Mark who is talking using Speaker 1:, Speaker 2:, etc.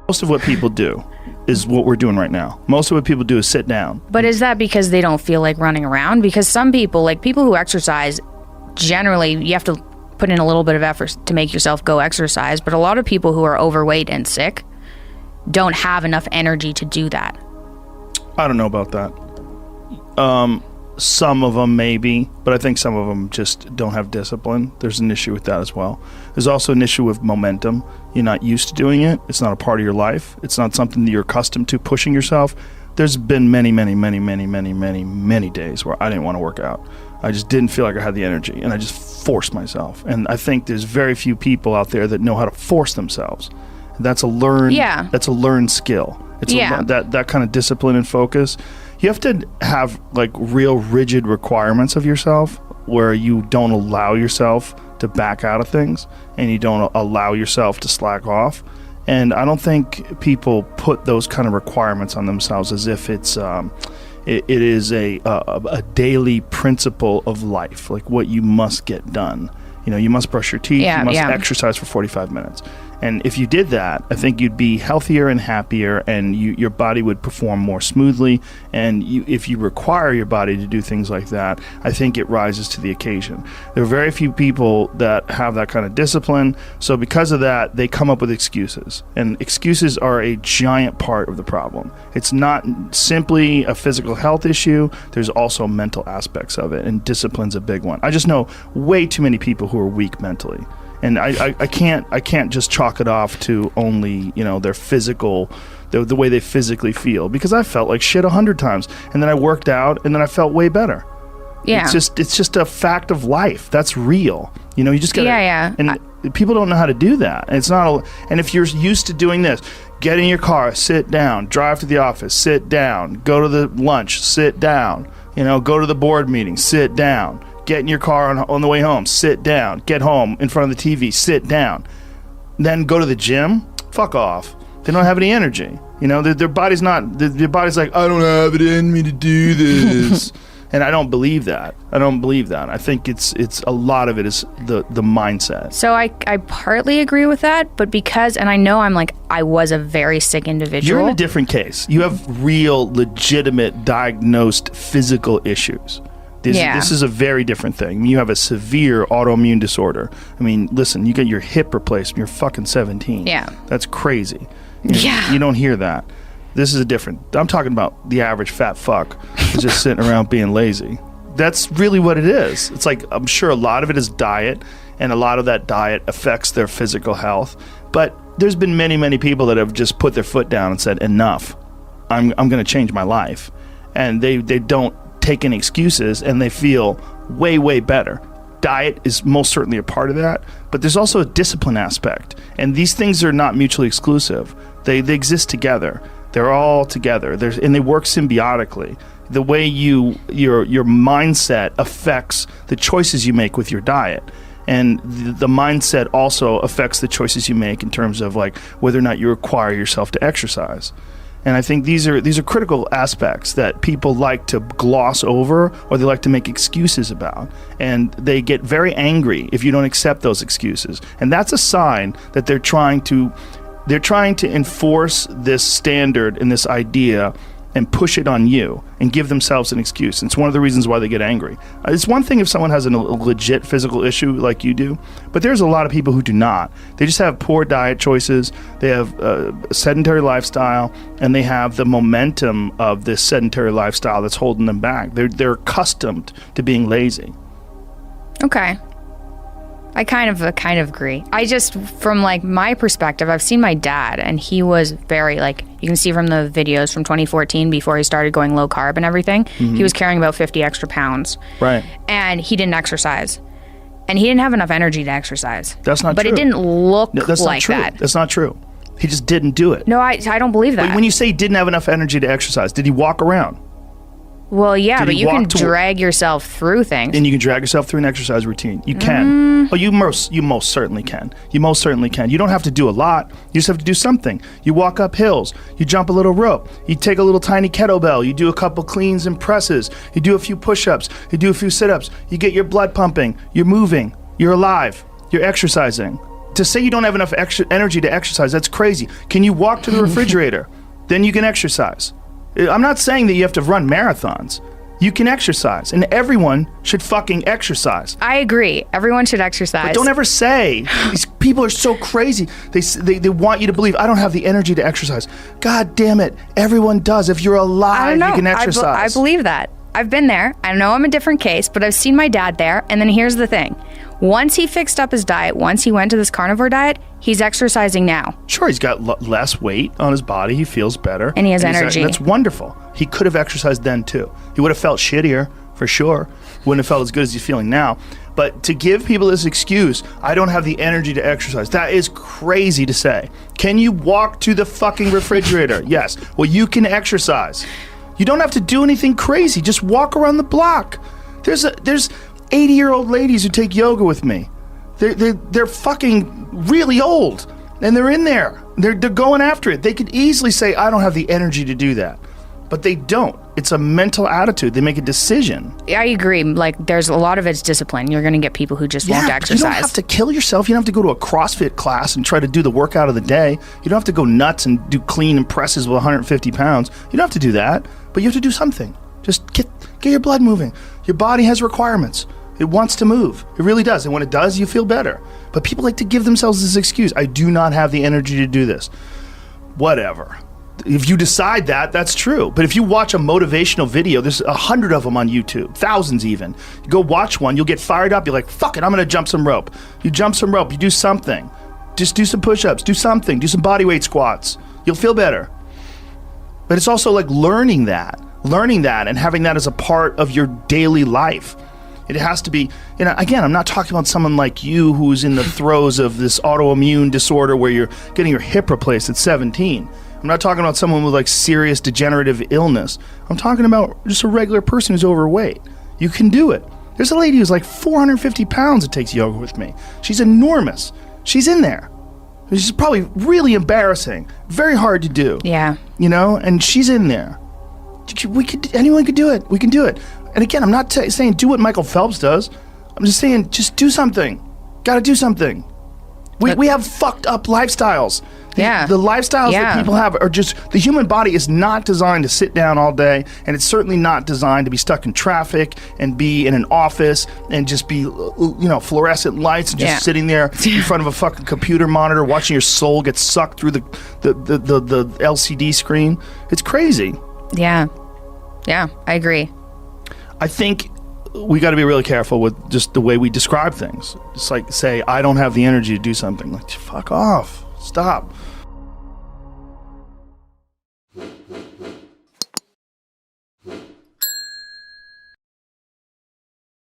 Speaker 1: Most of what people do is what we're doing right now. Most of what people do is sit down.
Speaker 2: But is that because they don't feel like running around? Because some people, like people who exercise, generally you have to put in a little bit of effort to make yourself go exercise. But a lot of people who are overweight and sick don't have enough energy to do that.
Speaker 1: I don't know about that. Some of them maybe, but I think some of them just don't have discipline. There's an issue with that as well. There's also an issue with momentum. You're not used to doing it. It's not a part of your life. It's not something that you're accustomed to, pushing yourself. There's been many days where I didn't want to work out. I just didn't feel like I had the energy, and I just forced myself. And I think there's very few people out there that know how to force themselves. That's a learned skill. It's that kind of discipline and focus. You have to have like real rigid requirements of yourself where you don't allow yourself to back out of things and you don't allow yourself to slack off. And I don't think people put those kind of requirements on themselves as if it's it is a daily principle of life, like what you must get done. You know, you must brush your teeth, you must exercise for 45 minutes. And if you did that, I think you'd be healthier and happier, and your body would perform more smoothly. And if you require your body to do things like that, I think it rises to the occasion. There are very few people that have that kind of discipline. So because of that, they come up with excuses. And excuses are a giant part of the problem. It's not simply a physical health issue. There's also mental aspects of it, and discipline's a big one. I just know way too many people who are weak mentally. And I can't just chalk it off to only, you know, their physical, the way they physically feel, because I felt like shit 100 times, and then I worked out, and then I felt way better. Yeah, it's just a fact of life. That's real. You know, you just gotta. And people don't know how to do that. And it's not. And if you're used to doing this, get in your car, sit down, drive to the office, sit down, go to the lunch, sit down. You know, go to the board meeting, sit down. Get in your car on the way home, sit down. Get home in front of the TV, sit down. Then go to the gym, fuck off. They don't have any energy. You know, their body's not, their body's like, I don't have it in me to do this. And I don't believe that. I think it's a lot of it is the mindset.
Speaker 2: So I partly agree with that, but because, and I know I was a very sick individual.
Speaker 1: You're in a different case. You have real, legitimate, diagnosed physical issues. This is a very different thing. You have a severe autoimmune disorder. I mean, listen, you get your hip replaced when you're fucking 17. Yeah. That's crazy. You don't hear that. This is I'm talking about the average fat fuck who's just sitting around being lazy. That's really what it is. It's like, I'm sure a lot of it is diet, and a lot of that diet affects their physical health. But there's been many people that have just put their foot down and said, enough. I'm going to change my life. And they don't take any excuses, and they feel way better. Diet is most certainly a part of that, but there's also a discipline aspect, and these things are not mutually exclusive. They exist together. They're all together. And they work symbiotically. The way your mindset affects the choices you make with your diet, and the mindset also affects the choices you make in terms of like whether or not you require yourself to exercise. And I think these are critical aspects that people like to gloss over, or they like to make excuses about. And they get very angry if you don't accept those excuses. And that's a sign that they're trying to enforce this standard and this idea and push it on you and give themselves an excuse. And it's one of the reasons why they get angry. It's one thing if someone has a legit physical issue like you do, but there's a lot of people who do not. They just have poor diet choices, they have a sedentary lifestyle, and they have the momentum of this sedentary lifestyle that's holding them back. They're accustomed to being lazy.
Speaker 2: Okay. I kind of agree. I just, from like my perspective, I've seen my dad, and he was very like, you can see from the videos from 2014 before he started going low carb and everything, he was carrying about 50 extra pounds. Right. And he didn't exercise. And he didn't have enough energy to exercise.
Speaker 1: That's not true.
Speaker 2: But it didn't look
Speaker 1: that's
Speaker 2: like
Speaker 1: not true.
Speaker 2: that.
Speaker 1: That's not true. He just didn't do it.
Speaker 2: No, I don't believe that.
Speaker 1: When you say he didn't have enough energy to exercise, did he walk around?
Speaker 2: Well, yeah, but you can drag yourself through things.
Speaker 1: And you can drag yourself through an exercise routine. You can. Oh, you most certainly can. You most certainly can. You don't have to do a lot. You just have to do something. You walk up hills. You jump a little rope. You take a little tiny kettlebell. You do a couple cleans and presses. You do a few push-ups. You do a few sit-ups. You get your blood pumping. You're moving. You're alive. You're exercising. to say you don't have enough extra energy to exercise, that's crazy. Can you walk to the refrigerator? Then you can exercise. I'm not saying that you have to run marathons. You can exercise, and everyone should fucking exercise.
Speaker 2: I agree. Everyone should exercise.
Speaker 1: But don't ever say, these people are so crazy. They want you to believe, I don't have the energy to exercise. God damn it. Everyone does. If you're alive, you can exercise.
Speaker 2: I believe that. I've been there. I know I'm a different case, but I've seen my dad there. And then here's the thing. Once he fixed up his diet, once he went to this carnivore diet, he's exercising now.
Speaker 1: Sure, he's got less weight on his body. He feels better.
Speaker 2: And he has energy.
Speaker 1: That's wonderful. He could have exercised then, too. He would have felt shittier, for sure. Wouldn't have felt as good as he's feeling now. But to give people this excuse, I don't have the energy to exercise, that is crazy to say. Can you walk to the fucking refrigerator? Yes. Well, you can exercise. You don't have to do anything crazy. Just walk around the block. There's 80-year-old ladies who take yoga with me. They're fucking really old, and they're in there. They're going after it. They could easily say, I don't have the energy to do that. But they don't. It's a mental attitude. They make a decision.
Speaker 2: I agree. Like, there's a lot of it's discipline. You're going to get people who just won't exercise.
Speaker 1: You don't have to kill yourself. You don't have to go to a CrossFit class and try to do the workout of the day. You don't have to go nuts and do clean and presses with 150 pounds. You don't have to do that, but you have to do something. Just get your blood moving. Your body has requirements. It wants to move. It really does. And when it does, you feel better. But people like to give themselves this excuse. I do not have the energy to do this. Whatever. If you decide that, that's true. But if you watch a motivational video, there's 100 of them on YouTube, thousands even. You go watch one, you'll get fired up. You're like, fuck it, I'm going to jump some rope. You jump some rope, you do something. Just do some push-ups, do something, do some bodyweight squats. You'll feel better. But it's also like learning that and having that as a part of your daily life. It has to be, again, I'm not talking about someone like you who's in the throes of this autoimmune disorder where you're getting your hip replaced at 17. I'm not talking about someone with like serious degenerative illness. I'm talking about just a regular person who's overweight. You can do it. There's a lady who's like 450 pounds that takes yoga with me. She's enormous. She's in there. She's probably really embarrassing. Very hard to do.
Speaker 2: Yeah.
Speaker 1: And she's in there. Anyone could do it. We can do it. And again, I'm not saying do what Michael Phelps does. I'm just saying just do something. Got to do something. We have fucked up lifestyles. The lifestyles that people have are just, the human body is not designed to sit down all day, and it's certainly not designed to be stuck in traffic and be in an office and just be, fluorescent lights and just sitting there in front of a fucking computer monitor watching your soul get sucked through the LCD screen. It's crazy.
Speaker 2: Yeah. Yeah, I agree.
Speaker 1: I think we got to be really careful with just the way we describe things. It's like say, I don't have the energy to do something. Like, fuck off. Stop.